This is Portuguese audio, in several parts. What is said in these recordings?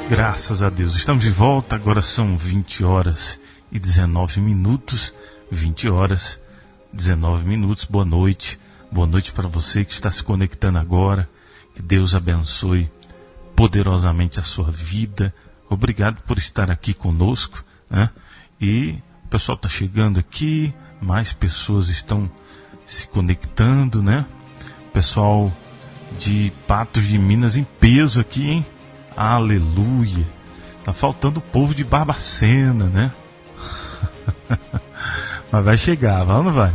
Graças a Deus, estamos de volta, agora são 20 horas e 19 minutos, 20 horas, 19 minutos, boa noite para você que está se conectando agora, que Deus abençoe poderosamente a sua vida, obrigado por estar aqui conosco, né? E o pessoal está chegando aqui, mais pessoas estão se conectando, né? Pessoal de Patos de Minas em peso aqui, hein? Aleluia! Tá faltando o povo de Barbacena, né? Mas vai chegar, vai ou não vai?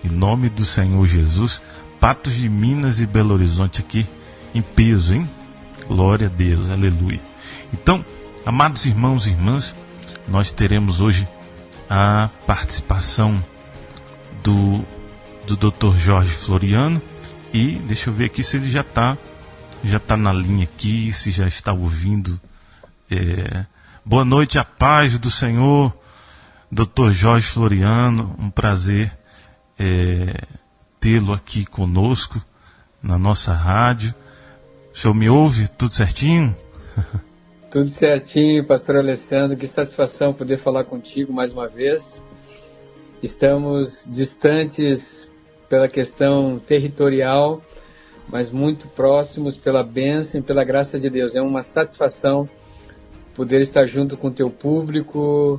Em nome do Senhor Jesus, Patos de Minas e Belo Horizonte aqui em peso, hein? Glória a Deus, aleluia. Então, amados irmãos e irmãs, nós teremos hoje a participação do Dr. Jorge Floriano. E deixa eu ver aqui se ele já está na linha aqui, se já está ouvindo. Boa noite, a paz do Senhor, Dr. Jorge Floriano, um prazer tê-lo aqui conosco na nossa rádio. O senhor me ouve? Tudo certinho? Tudo certinho, pastor Alessandro, que satisfação poder falar contigo mais uma vez. Estamos distantes pela questão territorial, mas muito próximos pela bênção e pela graça de Deus. É uma satisfação poder estar junto com o teu público,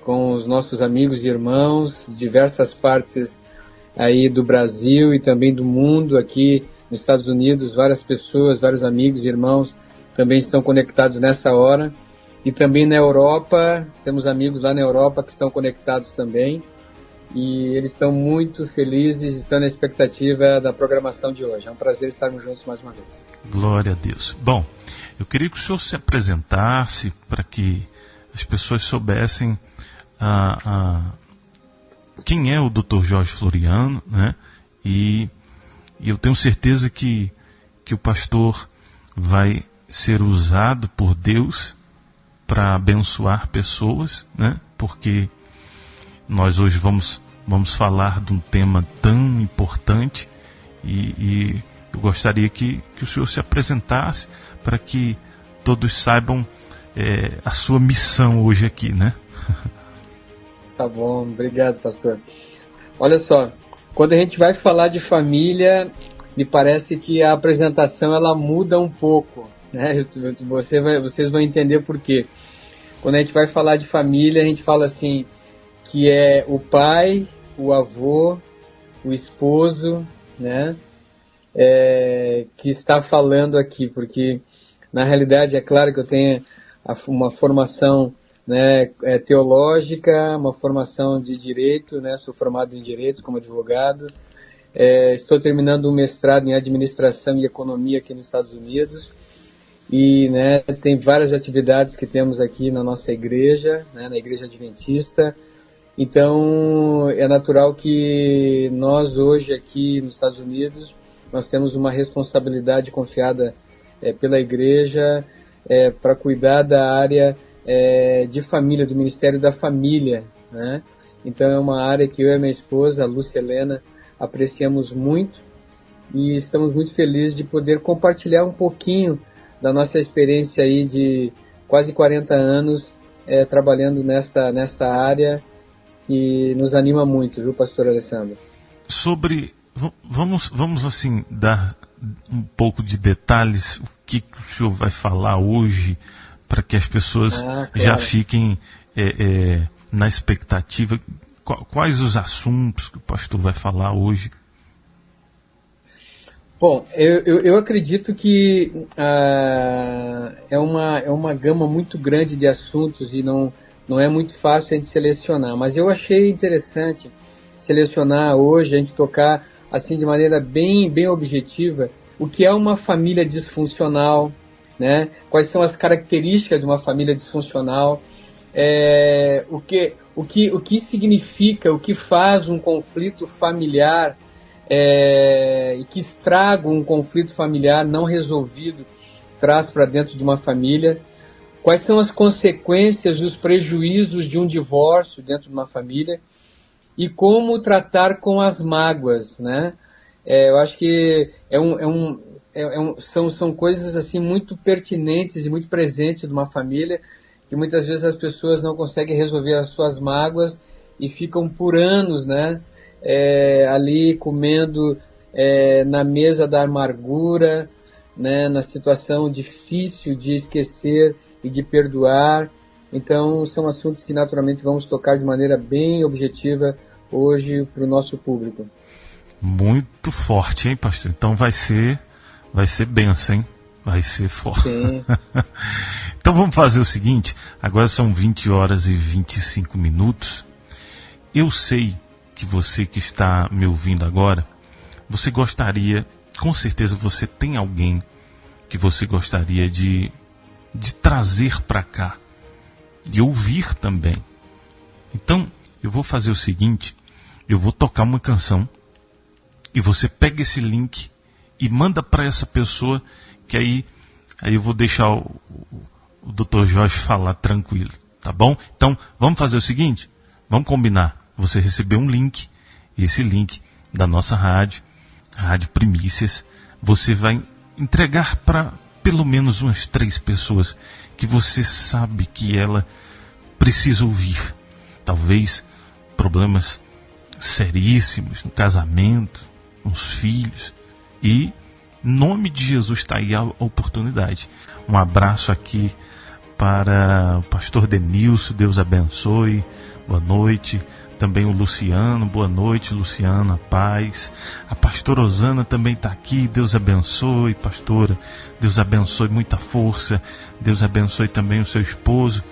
com os nossos amigos e irmãos, diversas partes aí do Brasil e também do mundo. Aqui nos Estados Unidos, várias pessoas, vários amigos e irmãos também estão conectados nessa hora. E também na Europa, temos amigos lá na Europa que estão conectados também. E eles estão muito felizes e estão na expectativa da programação de hoje. É um prazer estarmos juntos mais uma vez. Glória a Deus. Bom, eu queria que o senhor se apresentasse para que as pessoas soubessem quem é o Dr. Jorge Floriano, né? E eu tenho certeza que o pastor vai ser usado por Deus para abençoar pessoas, né? Porque nós hoje vamos falar de um tema tão importante e eu gostaria que o senhor se apresentasse para que todos saibam a sua missão hoje aqui, né? Tá bom, obrigado, pastor. Olha só, quando a gente vai falar de família, me parece que a apresentação ela muda um pouco, né? Vocês vão entender por quê. Quando a gente vai falar de família, a gente fala assim, que é o pai, o avô, o esposo, né, que está falando aqui, porque na realidade é claro que eu tenho uma formação, né, teológica, uma formação de direito, né, sou formado em direito como advogado, estou terminando um mestrado em administração e economia aqui nos Estados Unidos e, né, tem várias atividades que temos aqui na nossa igreja, né, na Igreja Adventista. Então, é natural que nós hoje aqui nos Estados Unidos, nós temos uma responsabilidade confiada pela igreja para cuidar da área de família, do Ministério da Família, né? Então, é uma área que eu e a minha esposa, a Lúcia Helena, apreciamos muito e estamos muito felizes de poder compartilhar um pouquinho da nossa experiência aí de quase 40 anos trabalhando nessa área, que nos anima muito, viu, pastor Alessandro? Vamos assim, dar um pouco de detalhes, o que o senhor vai falar hoje, para que as pessoas já fiquem na expectativa. Quais os assuntos que o pastor vai falar hoje? Bom, eu acredito que é uma gama muito grande de assuntos e não é muito fácil a gente selecionar, mas eu achei interessante selecionar hoje, a gente tocar assim de maneira bem objetiva, o que é uma família disfuncional, né? Quais são as características de uma família disfuncional, o que significa, o que faz um conflito familiar e que estraga um conflito familiar não resolvido, traz para dentro de uma família. Quais são as consequências e os prejuízos de um divórcio dentro de uma família e como tratar com as mágoas, né? Eu acho que são coisas assim muito pertinentes e muito presentes de uma família, que muitas vezes as pessoas não conseguem resolver as suas mágoas e ficam por anos, né, ali comendo na mesa da amargura, né, na situação difícil de esquecer e de perdoar. Então são assuntos que naturalmente vamos tocar de maneira bem objetiva hoje para o nosso público. Muito forte, hein, pastor? Então vai ser benção, hein? Vai ser forte. Então vamos fazer o seguinte, agora são 20 horas e 25 minutos. Eu sei que você que está me ouvindo agora, você gostaria, com certeza você tem alguém que você gostaria de trazer para cá, de ouvir também. Então eu vou fazer o seguinte, eu vou tocar uma canção e você pega esse link e manda para essa pessoa, que aí eu vou deixar o Dr. Jorge falar tranquilo, tá bom? Então, vamos fazer o seguinte, vamos combinar, você receber um link, esse link da nossa Rádio Primícias, você vai entregar para pelo menos umas 3 pessoas que você sabe que ela precisa ouvir. Talvez problemas seríssimos no casamento, nos filhos, e em nome de Jesus está aí a oportunidade. Um abraço aqui para o pastor Denilson, Deus abençoe, boa noite. Também o Luciano, boa noite, Luciana, paz. A pastora Osana também está aqui, Deus abençoe, pastora, Deus abençoe, muita força. Deus abençoe também o seu esposo,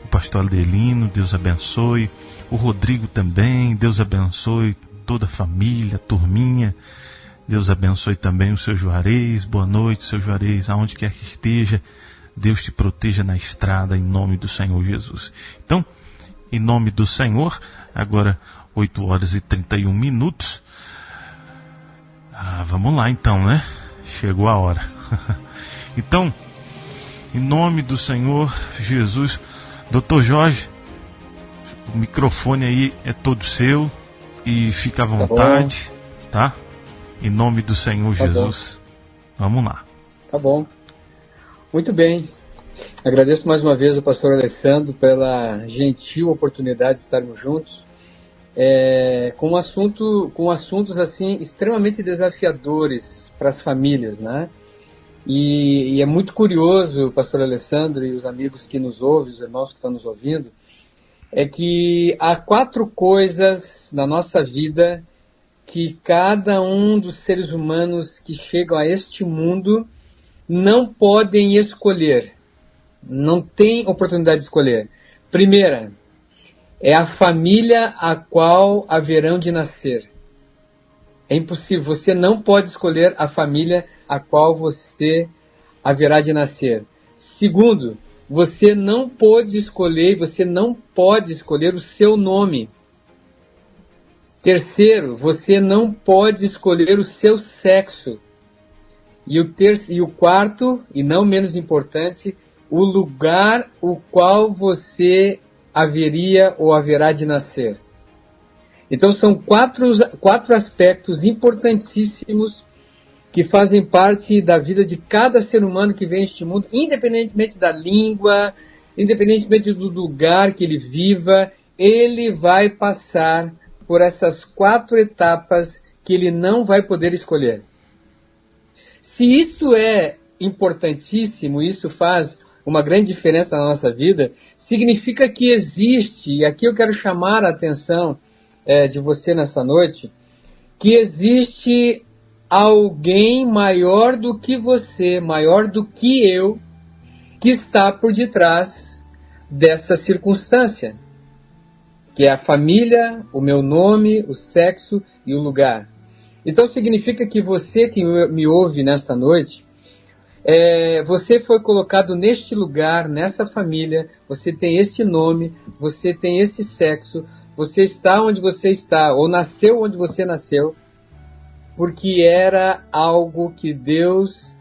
o pastor Adelino, Deus abençoe. O Rodrigo também, Deus abençoe toda a família, a turminha. Deus abençoe também o seu Juarez, boa noite, seu Juarez, aonde quer que esteja, Deus te proteja na estrada, em nome do Senhor Jesus. Então, em nome do Senhor, agora 8 horas e 31 minutos. Vamos lá então, né? Chegou a hora. Então, em nome do Senhor Jesus, Dr. Jorge, o microfone aí é todo seu e fica à vontade, tá? Em nome do Senhor Jesus. Vamos lá. Tá bom. Muito bem. Agradeço mais uma vez ao pastor Alessandro pela gentil oportunidade de estarmos juntos, com assuntos assim extremamente desafiadores para as famílias, né? E é muito curioso, pastor Alessandro e os amigos que nos ouvem, os irmãos que estão nos ouvindo, é que há 4 coisas na nossa vida que cada um dos seres humanos que chegam a este mundo não podem escolher. Não tem oportunidade de escolher. Primeira, é a família a qual haverão de nascer. É impossível, você não pode escolher a família a qual você haverá de nascer. Segundo, você não pode escolher o seu nome. Terceiro, você não pode escolher o seu sexo. E o quarto, e não menos importante, o lugar o qual você haveria ou haverá de nascer. Então são quatro aspectos importantíssimos que fazem parte da vida de cada ser humano que vem a este mundo, independentemente da língua, independentemente do lugar que ele viva, ele vai passar por essas 4 etapas que ele não vai poder escolher. Se isso é importantíssimo, isso faz uma grande diferença na nossa vida, significa que existe, e aqui eu quero chamar a atenção de você nessa noite, que existe alguém maior do que você, maior do que eu, que está por detrás dessa circunstância, que é a família, o meu nome, o sexo e o lugar. Então significa que você que me ouve nesta noite, você foi colocado neste lugar, nessa família, você tem este nome, você tem esse sexo, você está onde você está, ou nasceu onde você nasceu, porque era algo que Deus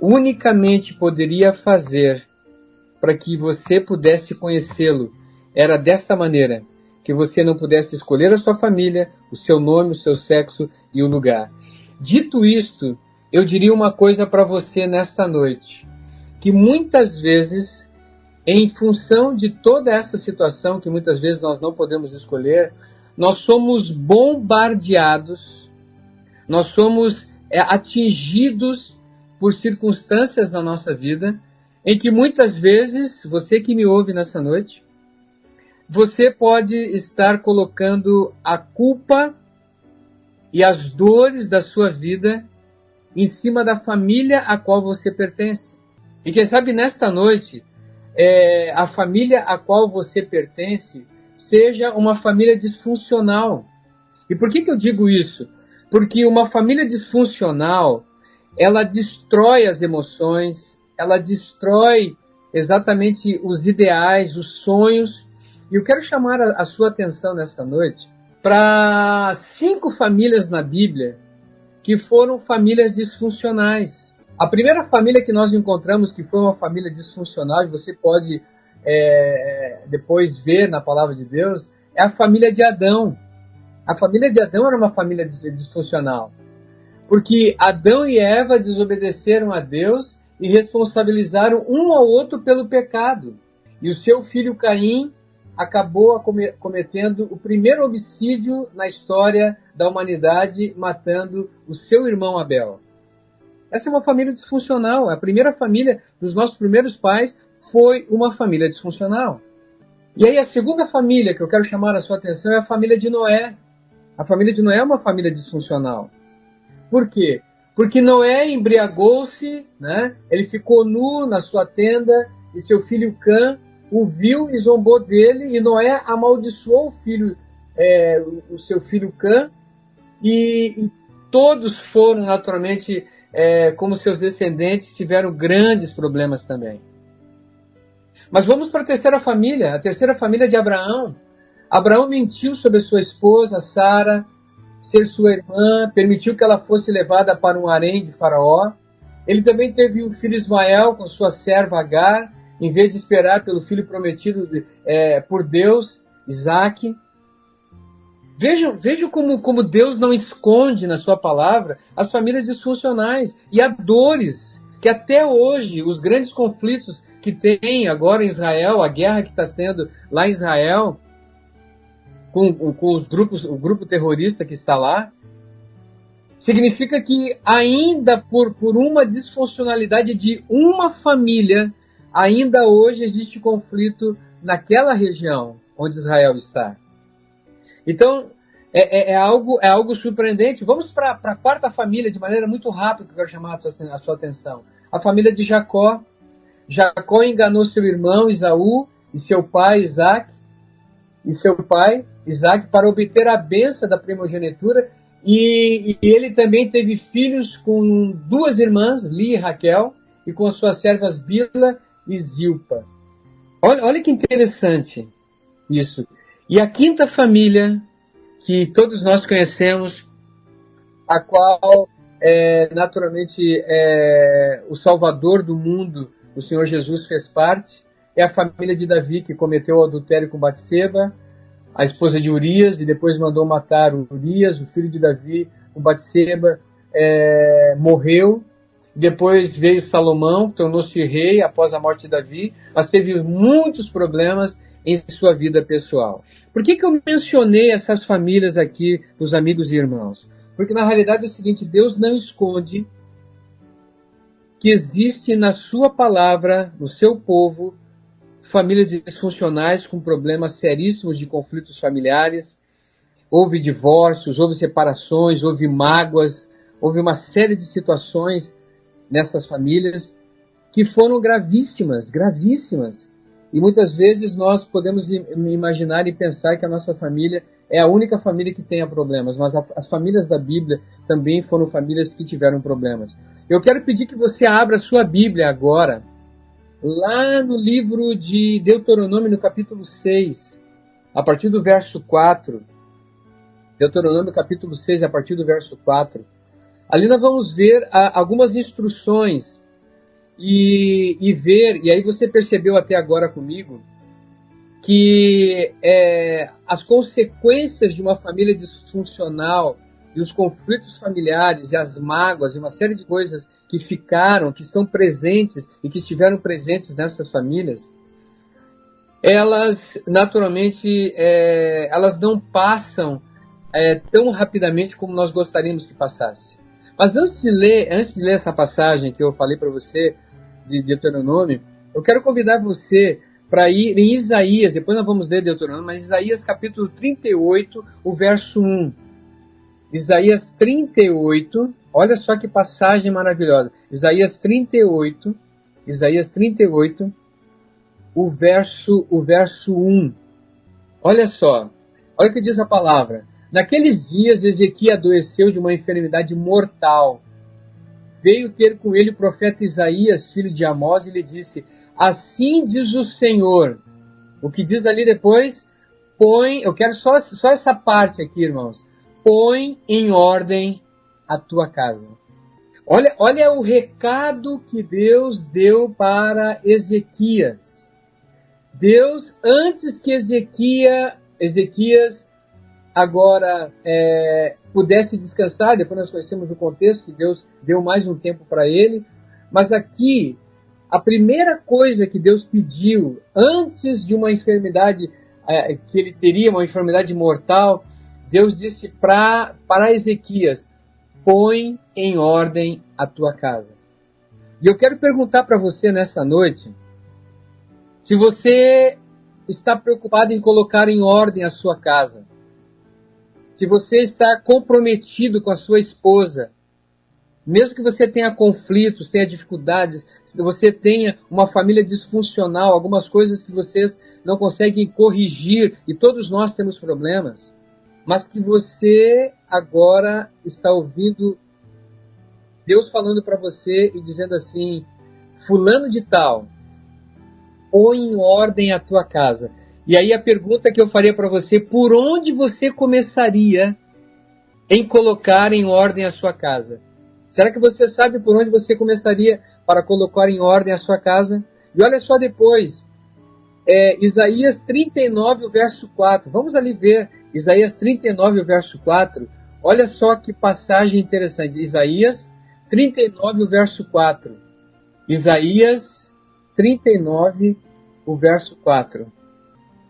unicamente poderia fazer para que você pudesse conhecê-lo. Era desta maneira, que você não pudesse escolher a sua família, o seu nome, o seu sexo e o lugar. Dito isto, eu diria uma coisa para você nesta noite, que muitas vezes, em função de toda essa situação, que muitas vezes nós não podemos escolher, nós somos bombardeados, nós somos atingidos por circunstâncias na nossa vida, em que muitas vezes, você que me ouve nessa noite, você pode estar colocando a culpa e as dores da sua vida em cima da família a qual você pertence. E quem sabe nesta noite, a família a qual você pertence seja uma família disfuncional. E por que eu digo isso? Porque uma família disfuncional, ela destrói as emoções, ela destrói exatamente os ideais, os sonhos. E eu quero chamar a sua atenção nessa noite para 5 famílias na Bíblia que foram famílias disfuncionais. A primeira família que nós encontramos que foi uma família disfuncional, e você pode depois ver na palavra de Deus, é a família de Adão. A família de Adão era uma família disfuncional, porque Adão e Eva desobedeceram a Deus e responsabilizaram um ao outro pelo pecado. E o seu filho Caim acabou cometendo o primeiro homicídio na história da humanidade, matando o seu irmão Abel. Essa é uma família disfuncional. A primeira família dos nossos primeiros pais foi uma família disfuncional. E aí a segunda família que eu quero chamar a sua atenção é a família de Noé. A família de Noé é uma família disfuncional. Por quê? Porque Noé embriagou-se, né? Ele ficou nu na sua tenda e seu filho Cã o viu e zombou dele, e Noé amaldiçoou o seu filho Cã, e todos foram naturalmente, como seus descendentes, tiveram grandes problemas também. Mas vamos para a terceira família de Abraão. Abraão mentiu sobre a sua esposa, Sara, ser sua irmã, permitiu que ela fosse levada para um harém de Faraó. Ele também teve um filho Ismael com sua serva Agar, em vez de esperar pelo filho prometido por Deus, Isaac. Vejam como Deus não esconde na sua palavra as famílias disfuncionais e há dores que até hoje, os grandes conflitos que tem agora em Israel, a guerra que está tendo lá em Israel, com o grupo terrorista que está lá, significa que ainda por uma disfuncionalidade de uma família, ainda hoje existe conflito naquela região onde Israel está. Então, é algo surpreendente. Vamos para a quarta família, de maneira muito rápida, que eu quero chamar a sua atenção. A família de Jacó. Jacó enganou seu irmão Esaú e seu pai Isaac, para obter a bênção da primogenitura, e ele também teve filhos com 2 irmãs, Lia e Raquel, e com as suas servas Bila e Zilpa. Olha que interessante isso. E a quinta família, que todos nós conhecemos, a qual naturalmente o Salvador do mundo, o Senhor Jesus, fez parte, é a família de Davi, que cometeu o adultério com Batseba, a esposa de Urias, e depois mandou matar Urias, o filho de Davi, com Batseba, morreu. Depois veio Salomão, tornou-se rei após a morte de Davi, mas teve muitos problemas em sua vida pessoal. Por que eu mencionei essas famílias aqui, os amigos e irmãos? Porque na realidade é o seguinte: Deus não esconde que existe na sua palavra, no seu povo, famílias disfuncionais com problemas seríssimos de conflitos familiares. Houve divórcios, houve separações, houve mágoas, houve uma série de situações nessas famílias que foram gravíssimas. E muitas vezes nós podemos imaginar e pensar que a nossa família é a única família que tenha problemas, mas as famílias da Bíblia também foram famílias que tiveram problemas. Eu quero pedir que você abra a sua Bíblia agora, lá no livro de Deuteronômio, no capítulo 6, a partir do verso 4. Deuteronômio, capítulo 6, a partir do verso 4. Ali nós vamos ver algumas instruções e aí você percebeu até agora comigo que as consequências de uma família disfuncional e os conflitos familiares e as mágoas e uma série de coisas que ficaram, que estão presentes e que estiveram presentes nessas famílias, elas naturalmente elas não passam tão rapidamente como nós gostaríamos que passasse. Mas antes de ler essa passagem que eu falei para você de Deuteronômio, eu quero convidar você para ir em Isaías, depois nós vamos ler Deuteronômio, mas Isaías capítulo 38, o verso 1. Isaías 38, olha só que passagem maravilhosa. Isaías 38, o verso 1. Olha só, olha o que diz a palavra. Naqueles dias Ezequias adoeceu de uma enfermidade mortal. Veio ter com ele o profeta Isaías, filho de Amós, e lhe disse: assim diz o Senhor. O que diz ali depois? Eu quero só essa parte aqui, irmãos. Põe em ordem a tua casa. Olha o recado que Deus deu para Ezequias. Deus, antes que Ezequias agora pudesse descansar, depois nós conhecemos o contexto, que Deus deu mais um tempo para ele, mas aqui, a primeira coisa que Deus pediu, antes de uma enfermidade, que ele teria uma enfermidade mortal, Deus disse para Ezequias: põe em ordem a tua casa. E eu quero perguntar para você nessa noite, se você está preocupado em colocar em ordem a sua casa, se você está comprometido com a sua esposa, mesmo que você tenha conflitos, tenha dificuldades, se você tenha uma família disfuncional, algumas coisas que vocês não conseguem corrigir, e todos nós temos problemas, mas que você agora está ouvindo Deus falando para você e dizendo assim: fulano de tal, põe em ordem a tua casa. E aí a pergunta que eu faria para você: por onde você começaria em colocar em ordem a sua casa? Será que você sabe por onde você começaria para colocar em ordem a sua casa? E olha só depois, Isaías 39, o verso 4. Vamos ali ver Isaías 39, o verso 4. Olha só que passagem interessante. Isaías 39, o verso 4. Isaías 39, o verso 4.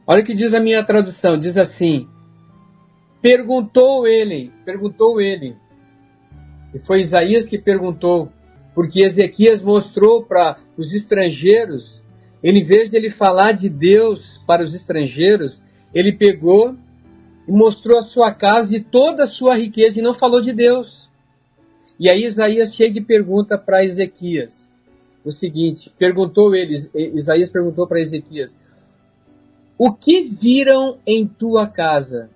Olha o que diz a minha tradução. Diz assim: perguntou ele, e foi Isaías que perguntou, porque Ezequias mostrou para os estrangeiros, ele, em vez de ele falar de Deus para os estrangeiros, ele pegou e mostrou a sua casa e toda a sua riqueza e não falou de Deus. E aí Isaías chega e pergunta para Ezequias o seguinte, Isaías perguntou para Ezequias: o que viram em tua casa?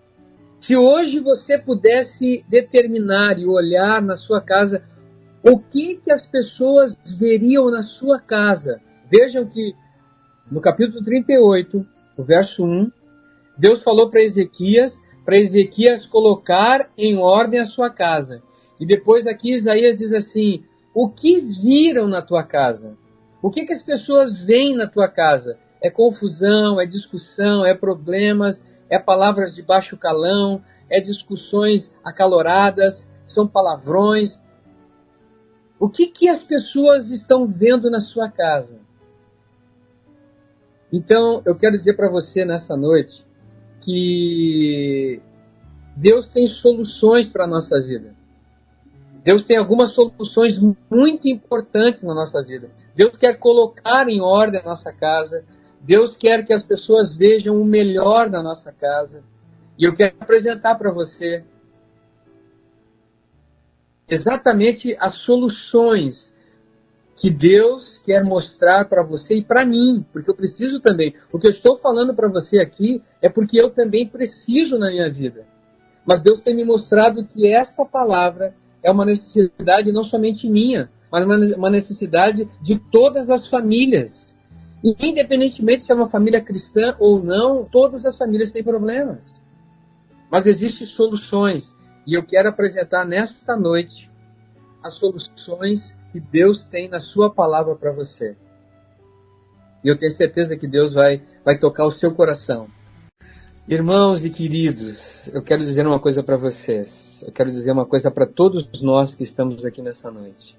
Se hoje você pudesse determinar e olhar na sua casa, o que as pessoas veriam na sua casa? Vejam que no capítulo 38, o verso 1, Deus falou para Ezequias colocar em ordem a sua casa. E depois aqui Isaías diz assim: o que viram na tua casa? O que as pessoas veem na tua casa? É confusão, é discussão, é problemas, é palavras de baixo calão, é discussões acaloradas, são palavrões. O que as pessoas estão vendo na sua casa? Então, eu quero dizer para você nessa noite que Deus tem soluções para a nossa vida. Deus tem algumas soluções muito importantes na nossa vida. Deus quer colocar em ordem a nossa casa. Deus quer que as pessoas vejam o melhor da nossa casa. E eu quero apresentar para você exatamente as soluções que Deus quer mostrar para você e para mim, porque eu preciso também. O que eu estou falando para você aqui é porque eu também preciso na minha vida. Mas Deus tem me mostrado que esta palavra é uma necessidade não somente minha, mas uma necessidade de todas as famílias. E independentemente se é uma família cristã ou não, todas as famílias têm problemas. Mas existem soluções. E eu quero apresentar nesta noite as soluções que Deus tem na sua palavra para você. E eu tenho certeza que Deus vai tocar o seu coração. Irmãos e queridos, eu quero dizer uma coisa para vocês. mas eu quero dizer uma coisa para todos nós que estamos aqui nessa noite.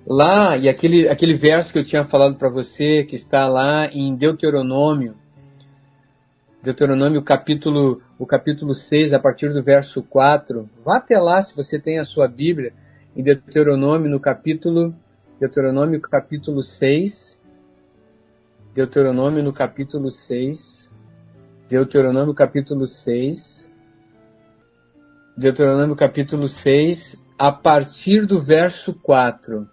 Lá, e aquele verso que eu tinha falado para você, que está lá em Deuteronômio o capítulo 6, a partir do verso 4, vá até lá se você tem a sua Bíblia, em Deuteronômio capítulo 6, Deuteronômio capítulo 6, a partir do verso 4.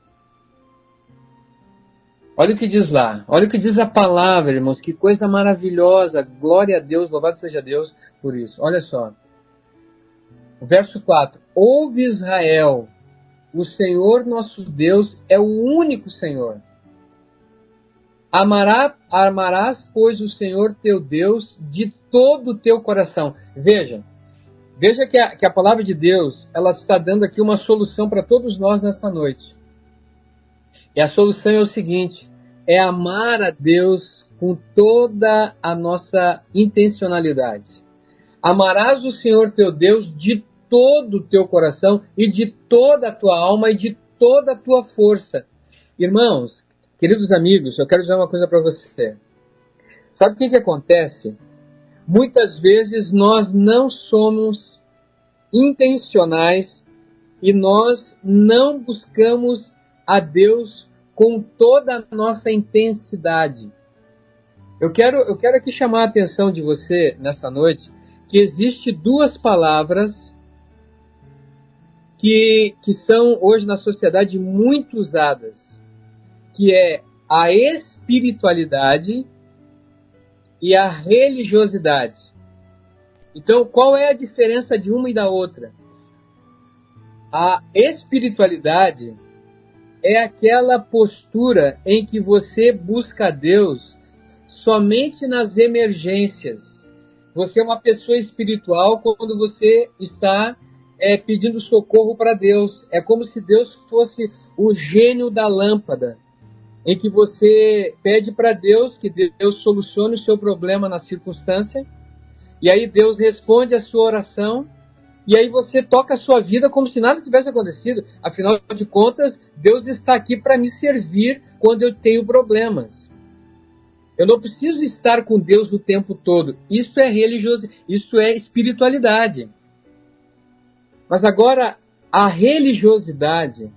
Olha o que diz lá, olha o que diz a palavra, irmãos, que coisa maravilhosa, glória a Deus, louvado seja Deus por isso. Olha só, o verso 4, ouve Israel, o Senhor nosso Deus é o único Senhor. Amarás, pois, o Senhor teu Deus de todo o teu coração. Veja que a palavra de Deus, ela está dando aqui uma solução para todos nós nessa noite. E a solução é o seguinte, é amar a Deus com toda a nossa intencionalidade. Amarás o Senhor teu Deus de todo o teu coração e de toda a tua alma e de toda a tua força. Irmãos, queridos amigos, eu quero dizer uma coisa para você. Sabe o que acontece? Muitas vezes nós não somos intencionais e nós não buscamos a Deus com toda a nossa intensidade. Eu quero aqui chamar a atenção de você nessa noite que existe duas palavras que são hoje na sociedade muito usadas, que é a espiritualidade e a religiosidade. Então, qual é a diferença de uma e da outra? A espiritualidade é aquela postura em que você busca a Deus somente nas emergências. Você é uma pessoa espiritual quando você está pedindo socorro para Deus. É como se Deus fosse o gênio da lâmpada, em que você pede para Deus que Deus solucione o seu problema na circunstância, e aí Deus responde a sua oração, e aí você toca a sua vida como se nada tivesse acontecido. Afinal de contas, Deus está aqui para me servir quando eu tenho problemas. Eu não preciso estar com Deus o tempo todo. Isso é religiosidade, isso é espiritualidade. Mas agora, a religiosidade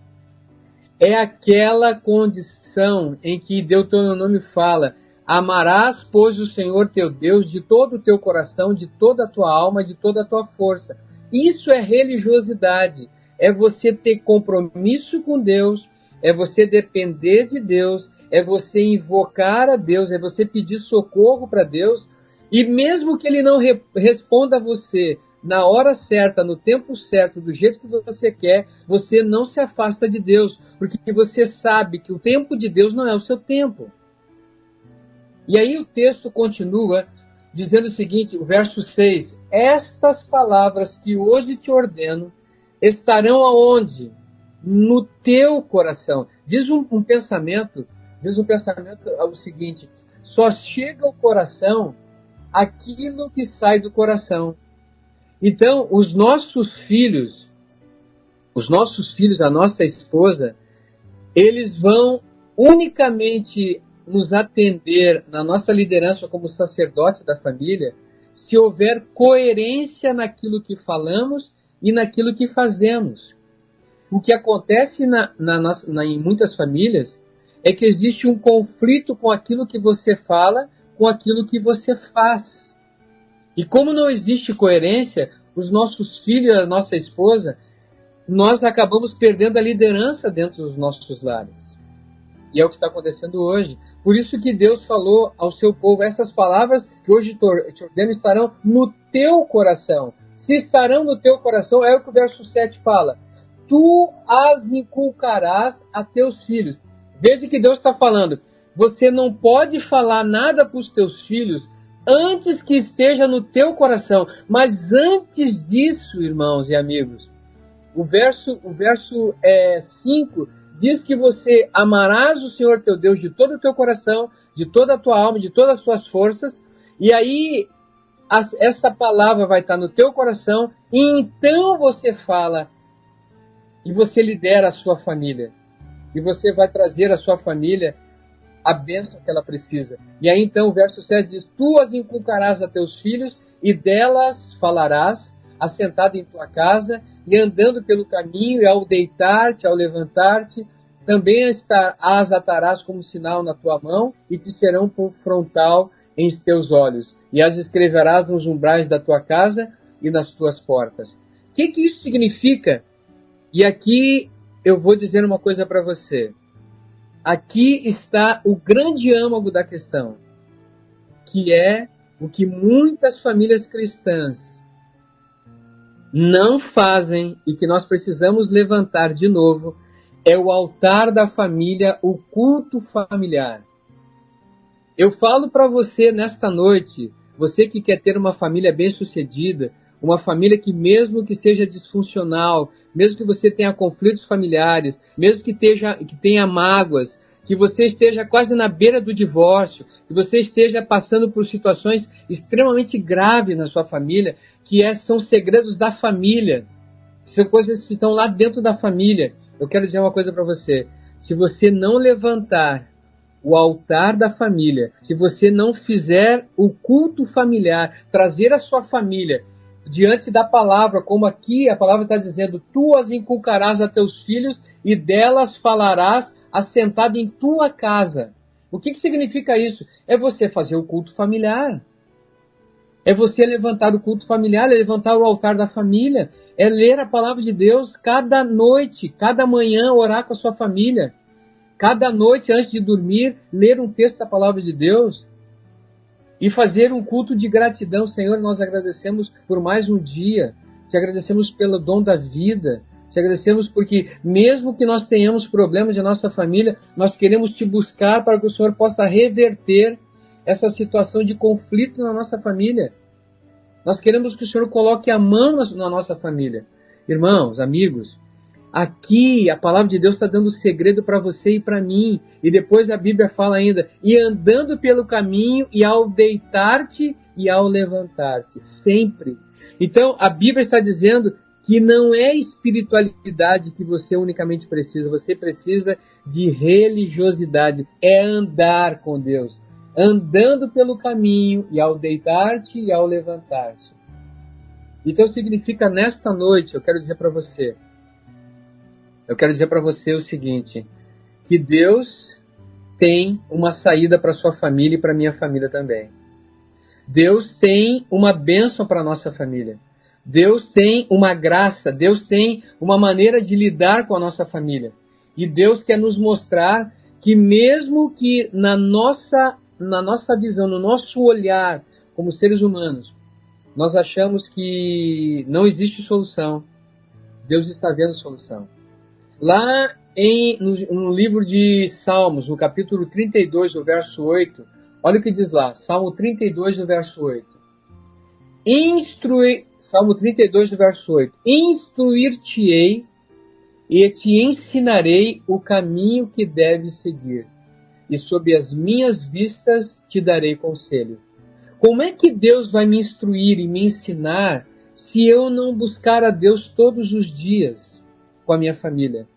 é aquela condição em que Deuteronômio fala: amarás, pois, o Senhor teu Deus de todo o teu coração, de toda a tua alma, de toda a tua força. Isso é religiosidade. É você ter compromisso com Deus, é você depender de Deus, é você invocar a Deus, é você pedir socorro para Deus, e mesmo que Ele não responda a você na hora certa, no tempo certo, do jeito que você quer, você não se afasta de Deus, porque você sabe que o tempo de Deus não é o seu tempo. E aí o texto continua dizendo o seguinte, o verso 6, estas palavras que hoje te ordeno estarão aonde? No teu coração. Diz um pensamento o seguinte, só chega ao coração aquilo que sai do coração. Então, os nossos filhos, a nossa esposa, eles vão unicamente nos atender na nossa liderança como sacerdote da família, se houver coerência naquilo que falamos e naquilo que fazemos. O que acontece em muitas famílias é que existe um conflito com aquilo que você fala, com aquilo que você faz. E como não existe coerência, os nossos filhos, a nossa esposa, nós acabamos perdendo a liderança dentro dos nossos lares. E é o que está acontecendo hoje. Por isso que Deus falou ao seu povo, essas palavras que hoje te ordeno estarão no teu coração. Se estarão no teu coração, é o que o verso 7 fala. Tu as inculcarás a teus filhos. Veja que Deus está falando. Você não pode falar nada para os teus filhos antes que esteja no teu coração. Mas antes disso, irmãos e amigos, o verso 5 diz que você amarás o Senhor teu Deus de todo o teu coração, de toda a tua alma, de todas as tuas forças. E aí, essa palavra vai estar no teu coração, e então você fala, e você lidera a sua família. E você vai trazer à sua família a bênção que ela precisa. E aí então o verso 7 diz, tu as inculcarás a teus filhos, e delas falarás, assentado em tua casa, e andando pelo caminho, e ao deitar-te, ao levantar-te, também as atarás como sinal na tua mão, e te serão por frontal em teus olhos, e as escreverás nos umbrais da tua casa e nas tuas portas. O que isso significa? E aqui eu vou dizer uma coisa para você. Aqui está o grande âmago da questão, que é o que muitas famílias cristãs não fazem e que nós precisamos levantar de novo, é o altar da família, o culto familiar. Eu falo para você nesta noite, você que quer ter uma família bem-sucedida, uma família que mesmo que seja disfuncional, mesmo que você tenha conflitos familiares, mesmo que tenha mágoas, que você esteja quase na beira do divórcio, que você esteja passando por situações extremamente graves na sua família, são segredos da família, são coisas que estão lá dentro da família. Eu quero dizer uma coisa para você, se você não levantar o altar da família, se você não fizer o culto familiar, trazer a sua família diante da palavra, como aqui a palavra está dizendo, tu as inculcarás a teus filhos e delas falarás assentado em tua casa. O que significa isso? É você fazer o culto familiar. É você levantar o culto familiar, é levantar o altar da família, é ler a palavra de Deus cada noite, cada manhã, orar com a sua família. Cada noite, antes de dormir, ler um texto da palavra de Deus e fazer um culto de gratidão. Senhor, nós agradecemos por mais um dia, te agradecemos pelo dom da vida, te agradecemos porque mesmo que nós tenhamos problemas de nossa família, nós queremos te buscar para que o Senhor possa reverter essa situação de conflito na nossa família. Nós queremos que o Senhor coloque a mão na nossa família. Irmãos, amigos, aqui a palavra de Deus está dando segredo para você e para mim. E depois a Bíblia fala ainda, e andando pelo caminho, e ao deitar-te e ao levantar-te. Sempre. Então a Bíblia está dizendo que não é espiritualidade que você unicamente precisa. Você precisa de religiosidade. É andar com Deus. Andando pelo caminho, e ao deitar-te e ao levantar-te. Então significa nesta noite, eu quero dizer para você o seguinte, que Deus tem uma saída para sua família e para minha família também. Deus tem uma bênção para a nossa família. Deus tem uma graça, Deus tem uma maneira de lidar com a nossa família. E Deus quer nos mostrar que mesmo que na nossa visão, no nosso olhar como seres humanos, nós achamos que não existe solução, Deus está vendo solução. Lá no livro de Salmos, no capítulo 32, no verso 8, olha o que diz lá, Salmo 32, no verso 8. Salmo 32, no verso 8. Instruir-te-ei e te ensinarei o caminho que deves seguir, e sob as minhas vistas te darei conselho. Como é que Deus vai me instruir e me ensinar se eu não buscar a Deus todos os dias com a minha família?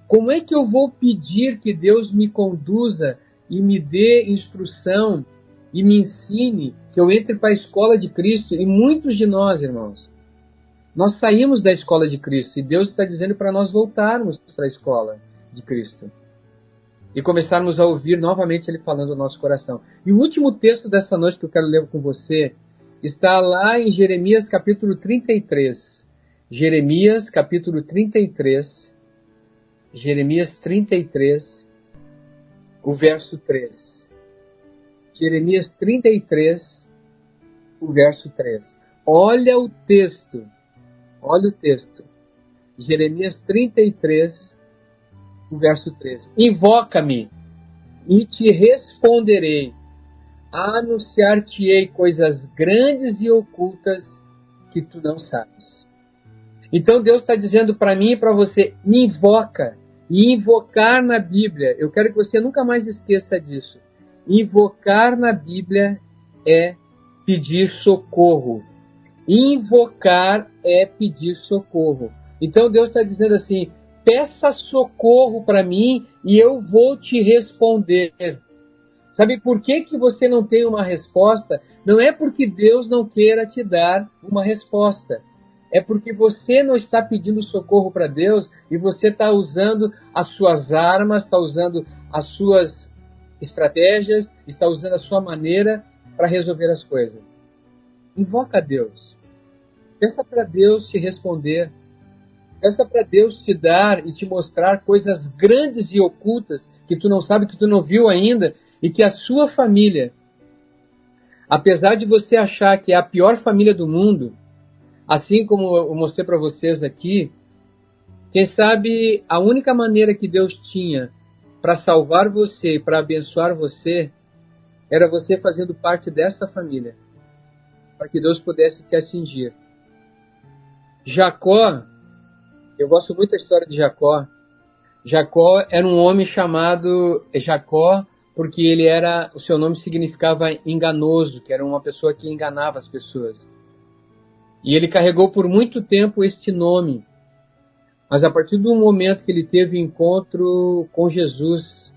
Como é que eu vou pedir que Deus me conduza e me dê instrução e me ensine, que eu entre para a escola de Cristo? E muitos de nós, irmãos, nós saímos da escola de Cristo e Deus está dizendo para nós voltarmos para a escola de Cristo e começarmos a ouvir novamente Ele falando no nosso coração. E o último texto dessa noite que eu quero ler com você está lá em Jeremias capítulo 33. Jeremias capítulo 33. Jeremias 33, o verso 3. Jeremias 33, o verso 3. Olha o texto. Jeremias 33, o verso 3. Invoca-me e te responderei. Anunciar-te-ei coisas grandes e ocultas que tu não sabes. Então Deus está dizendo para mim e para você, me invoca. E invocar na Bíblia, eu quero que você nunca mais esqueça disso. Invocar na Bíblia é pedir socorro. Invocar é pedir socorro. Então Deus está dizendo assim, peça socorro para mim e eu vou te responder. Sabe por que você não tem uma resposta? Não é porque Deus não queira te dar uma resposta. É porque você não está pedindo socorro para Deus e você está usando as suas armas, está usando as suas estratégias, está usando a sua maneira para resolver as coisas. Invoca a Deus. Peça para Deus te responder. Peça para Deus te dar e te mostrar coisas grandes e ocultas que tu não sabe, que tu não viu ainda, e que a sua família, apesar de você achar que é a pior família do mundo, assim como eu mostrei para vocês aqui, quem sabe a única maneira que Deus tinha para salvar você e para abençoar você era você fazendo parte dessa família, para que Deus pudesse te atingir. Jacó, eu gosto muito da história de Jacó. Jacó era um homem chamado Jacó porque o seu nome significava enganoso, que era uma pessoa que enganava as pessoas. E ele carregou por muito tempo este nome. Mas a partir do momento que ele teve encontro com Jesus,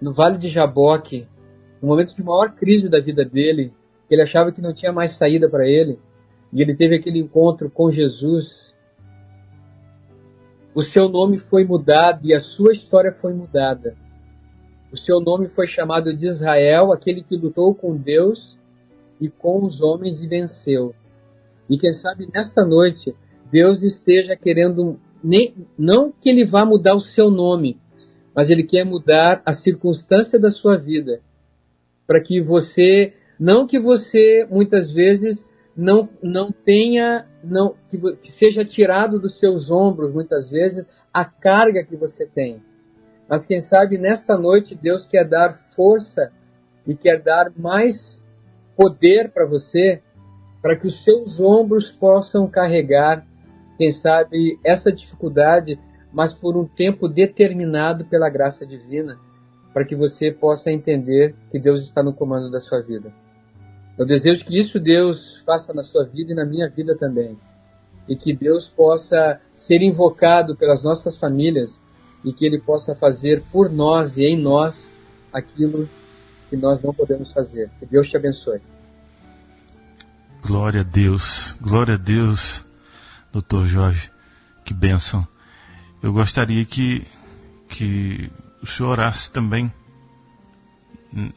no Vale de Jaboque, no momento de maior crise da vida dele, ele achava que não tinha mais saída para ele, e ele teve aquele encontro com Jesus, o seu nome foi mudado e a sua história foi mudada. O seu nome foi chamado de Israel, aquele que lutou com Deus e com os homens e venceu. E quem sabe nesta noite Deus esteja querendo, não que ele vá mudar o seu nome, mas ele quer mudar a circunstância da sua vida, para que você, não que você muitas vezes não tenha, que seja tirado dos seus ombros muitas vezes a carga que você tem. Mas quem sabe nesta noite Deus quer dar força e quer dar mais poder para você, para que os seus ombros possam carregar, quem sabe, essa dificuldade, mas por um tempo determinado pela graça divina, para que você possa entender que Deus está no comando da sua vida. Eu desejo que isso Deus faça na sua vida e na minha vida também. E que Deus possa ser invocado pelas nossas famílias e que Ele possa fazer por nós e em nós aquilo que nós não podemos fazer. Que Deus te abençoe. Glória a Deus, Dr. Jorge, que bênção. Eu gostaria que o senhor orasse também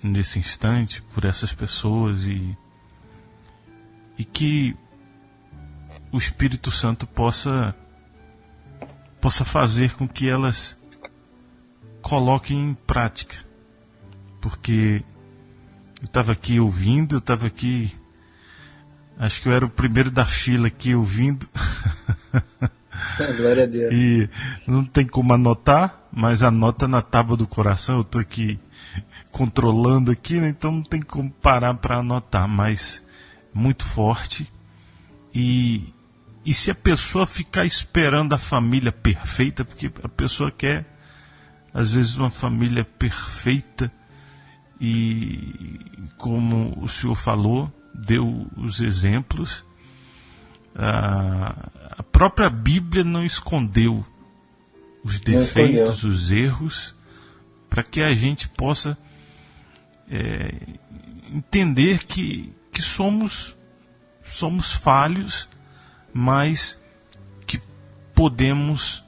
nesse instante por essas pessoas e que o Espírito Santo possa fazer com que elas coloquem em prática, porque eu estava aqui ouvindo, acho que eu era o primeiro da fila aqui ouvindo. Glória a Deus. E não tem como anotar, mas anota na tábua do coração. Eu estou aqui controlando aqui, né? Então não tem como parar para anotar, mas muito forte. E se a pessoa ficar esperando a família perfeita, porque a pessoa quer às vezes uma família perfeita, e como o senhor falou, deu os exemplos, a própria Bíblia não escondeu os defeitos, os erros, para que a gente possa entender que somos falhos, mas que podemos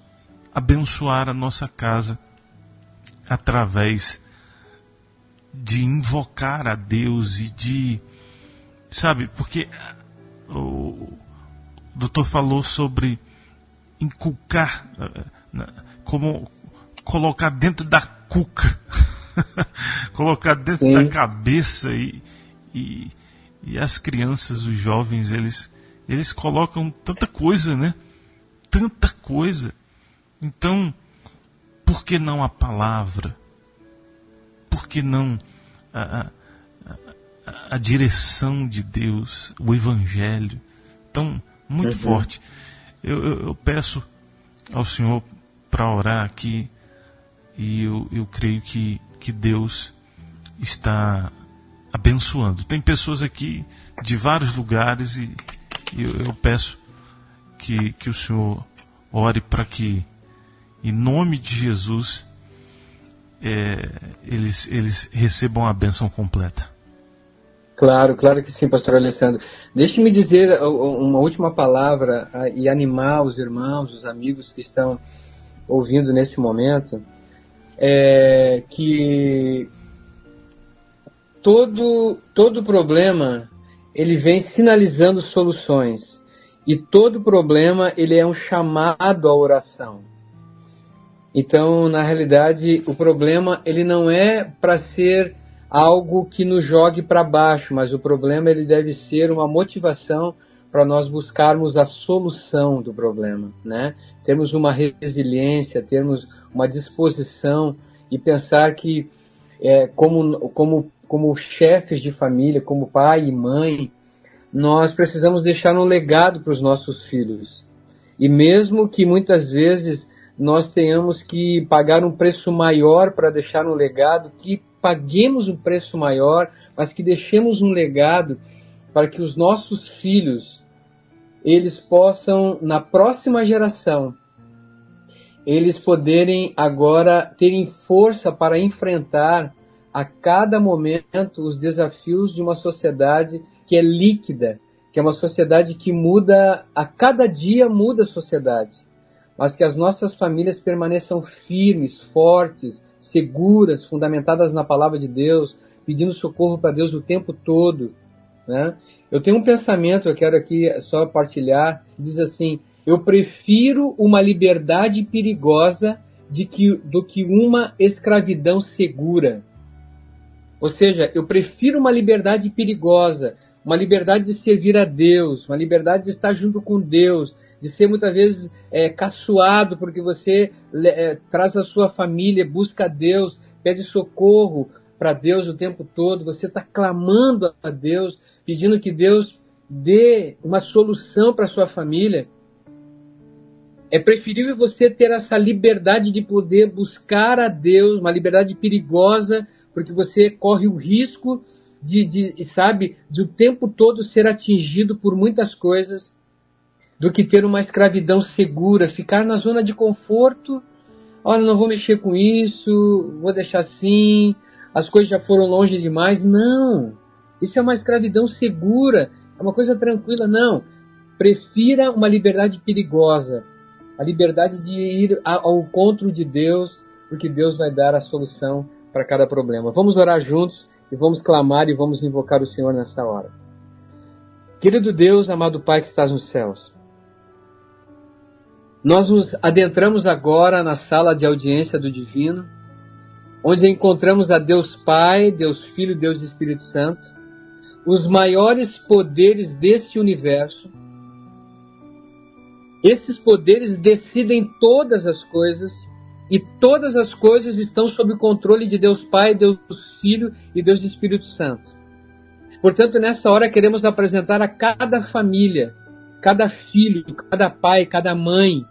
abençoar a nossa casa através de invocar a Deus e de, sabe, porque o doutor falou sobre inculcar, como colocar dentro da cuca, colocar dentro da cabeça, e as crianças, os jovens, eles colocam tanta coisa, né? Tanta coisa. Então, por que não a palavra? Por que não a direção de Deus, o Evangelho? Então, muito forte. Eu peço ao Senhor para orar aqui, e eu creio que Deus está abençoando. Tem pessoas aqui de vários lugares e eu peço que o Senhor ore para que, em nome de Jesus, eles recebam a bênção completa. Claro, claro que sim, pastor Alessandro. Deixe-me dizer uma última palavra e animar os irmãos, os amigos que estão ouvindo nesse momento, que todo problema ele vem sinalizando soluções, e todo problema ele é um chamado à oração. Então, na realidade, o problema ele não é para ser algo que nos jogue para baixo, mas o problema ele deve ser uma motivação para nós buscarmos a solução do problema, né? Termos uma resiliência, termos uma disposição e pensar que como chefes de família, como pai e mãe, nós precisamos deixar um legado para os nossos filhos. E mesmo que muitas vezes nós tenhamos que pagar um preço maior para deixar um legado, que paguemos um preço maior, mas que deixemos um legado para que os nossos filhos, eles possam, na próxima geração, eles poderem agora terem força para enfrentar a cada momento os desafios de uma sociedade que é líquida, que é uma sociedade que muda, a cada dia muda a sociedade, mas que as nossas famílias permaneçam firmes, fortes, seguras, fundamentadas na palavra de Deus, pedindo socorro para Deus o tempo todo, né? Eu tenho um pensamento, eu quero aqui só partilhar, que diz assim: eu prefiro uma liberdade perigosa do que uma escravidão segura. Ou seja, eu prefiro uma liberdade perigosa, uma liberdade de servir a Deus, uma liberdade de estar junto com Deus, de ser muitas vezes caçoado porque você traz a sua família, busca a Deus, pede socorro para Deus o tempo todo, você está clamando a Deus, pedindo que Deus dê uma solução para a sua família. É preferível você ter essa liberdade de poder buscar a Deus, uma liberdade perigosa, porque você corre o risco de o tempo todo ser atingido por muitas coisas, do que ter uma escravidão segura, ficar na zona de conforto. Olha, não vou mexer com isso, vou deixar assim, as coisas já foram longe demais. Não, isso é uma escravidão segura, é uma coisa tranquila. Não, prefira uma liberdade perigosa, a liberdade de ir ao encontro de Deus, porque Deus vai dar a solução para cada problema. Vamos orar juntos e vamos clamar e vamos invocar o Senhor nessa hora. Querido Deus, amado Pai que estás nos céus, nós nos adentramos agora na sala de audiência do Divino, onde encontramos a Deus Pai, Deus Filho, Deus e Espírito Santo, os maiores poderes deste universo. Esses poderes decidem todas as coisas, e todas as coisas estão sob o controle de Deus Pai, Deus Filho e Deus Espírito Santo. Portanto, nessa hora queremos apresentar a cada família, cada filho, cada pai, cada mãe,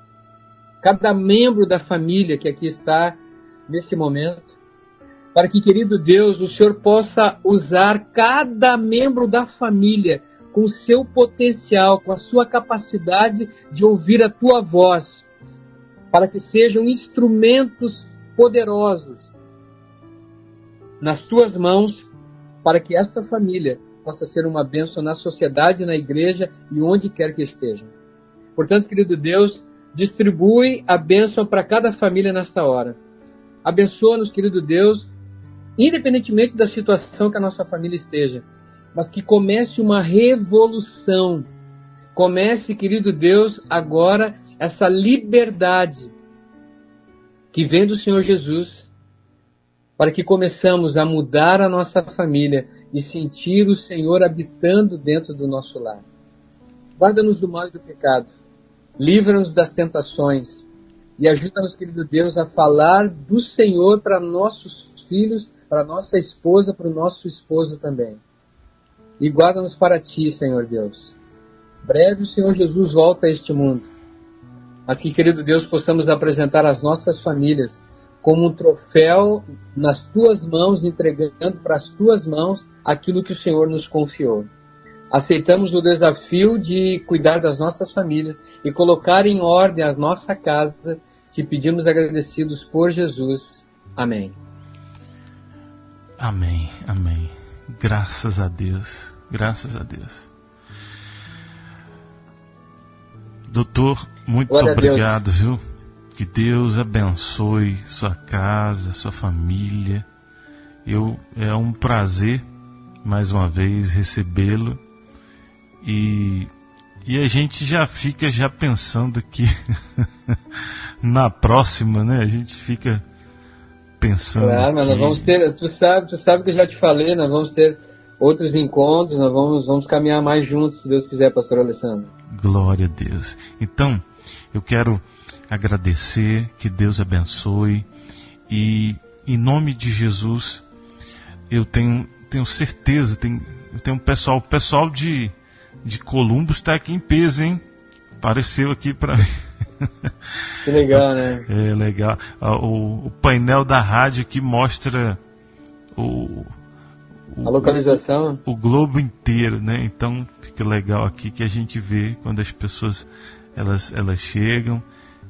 cada membro da família que aqui está nesse momento, para que, querido Deus, o Senhor possa usar cada membro da família com o seu potencial, com a sua capacidade de ouvir a tua voz, para que sejam instrumentos poderosos nas tuas mãos, para que esta família possa ser uma bênção na sociedade, na igreja e onde quer que estejam. Portanto, querido Deus, distribui a bênção para cada família nesta hora. Abençoa-nos, querido Deus, independentemente da situação que a nossa família esteja, mas que comece uma revolução. Comece, querido Deus, agora essa liberdade que vem do Senhor Jesus, para que começamos a mudar a nossa família e sentir o Senhor habitando dentro do nosso lar. Guarda-nos do mal e do pecado, livra-nos das tentações e ajuda-nos, querido Deus, a falar do Senhor para nossos filhos, para nossa esposa, para o nosso esposo também. E guarda-nos para Ti, Senhor Deus. Breve o Senhor Jesus volta a este mundo, mas que, querido Deus, possamos apresentar as nossas famílias como um troféu nas Tuas mãos, entregando para as Tuas mãos aquilo que o Senhor nos confiou. Aceitamos o desafio de cuidar das nossas famílias e colocar em ordem a nossa casa. Te pedimos agradecidos por Jesus. Amém. Amém, amém. Graças a Deus, graças a Deus. Doutor, muito obrigado, viu? Que Deus abençoe sua casa, sua família. É um prazer, mais uma vez, recebê-lo. E a gente já fica pensando que na próxima, né? A gente fica pensando. Claro, mas nós vamos ter, tu sabe que eu já te falei, nós vamos ter outros encontros, nós vamos caminhar mais juntos, se Deus quiser, pastor Alessandro. Glória a Deus. Então, eu quero agradecer, que Deus abençoe, e em nome de Jesus, eu tenho certeza, eu tenho o pessoal de Columbus está aqui em peso, hein? Apareceu aqui para mim. Que legal, né? É legal. O painel da rádio que mostra a localização. O globo inteiro, né? Então fica legal aqui que a gente vê quando as pessoas elas chegam,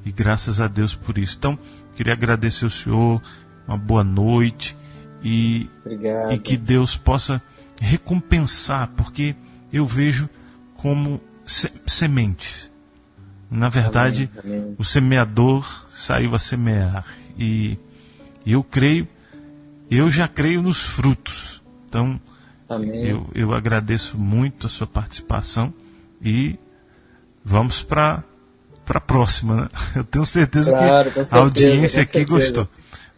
e graças a Deus por isso. Então, queria agradecer ao senhor, uma boa noite, e que Deus possa recompensar, porque eu vejo como sementes. Na verdade, amém. O semeador saiu a semear, e eu já creio nos frutos. Então, eu agradeço muito a sua participação, e vamos para a próxima, né? Eu tenho certeza, claro, que a audiência aqui gostou.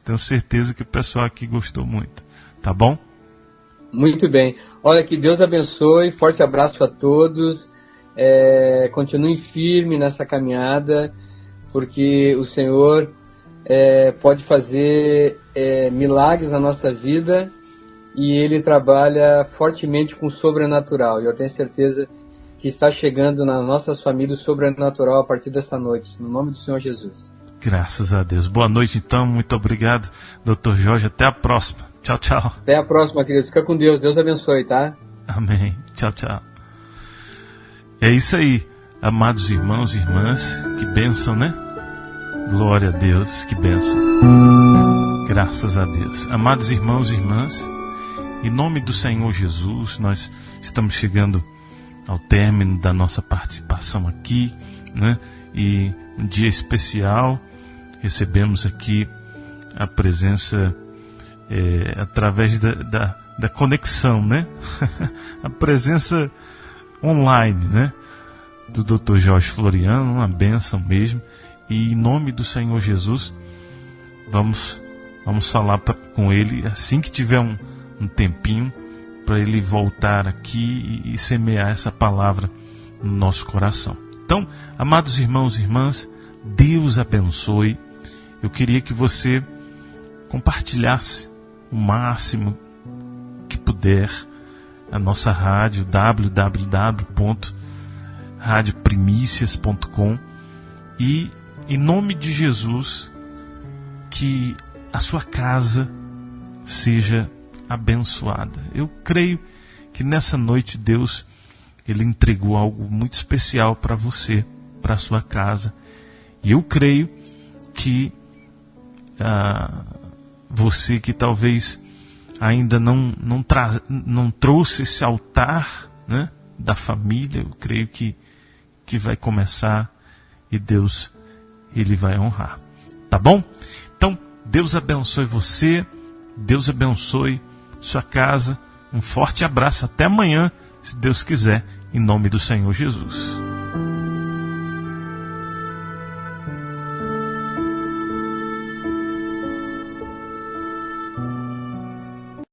Tenho certeza que o pessoal aqui gostou muito. Tá bom? Muito bem. Olha, que Deus abençoe. Forte abraço a todos. Continue firme nessa caminhada, porque o Senhor pode fazer milagres na nossa vida, e Ele trabalha fortemente com o sobrenatural. E eu tenho certeza que está chegando nas nossas famílias o sobrenatural a partir dessa noite, no nome do Senhor Jesus. Graças a Deus. Boa noite, então. Muito obrigado, Dr. Jorge. Até a próxima. Tchau, tchau. Até a próxima, querido. Fica com Deus. Deus abençoe, tá? Amém. Tchau, tchau. É isso aí, amados irmãos e irmãs. Que bênção, né? Glória a Deus. Que bênção. Graças a Deus. Amados irmãos e irmãs, em nome do Senhor Jesus, nós estamos chegando ao término da nossa participação aqui, né? E um dia especial, recebemos aqui a presença através da conexão, né? A presença online, né? Do Dr. Jorge Floriano, uma bênção mesmo. E em nome do Senhor Jesus, vamos falar com ele assim que tiver um tempinho, para ele voltar aqui e semear essa palavra no nosso coração. Então, amados irmãos e irmãs, Deus abençoe. Eu queria que você compartilhasse o máximo que puder a nossa rádio, www.radioprimicias.com, e em nome de Jesus, que a sua casa seja abençoada. Eu creio que nessa noite Deus, Ele entregou algo muito especial para você, para a sua casa. E eu creio que você que talvez ainda não trouxe esse altar, né, da família, eu creio que vai começar, e Deus, Ele vai honrar. Tá bom? Então, Deus abençoe você, Deus abençoe sua casa. Um forte abraço. Até amanhã, se Deus quiser, em nome do Senhor Jesus.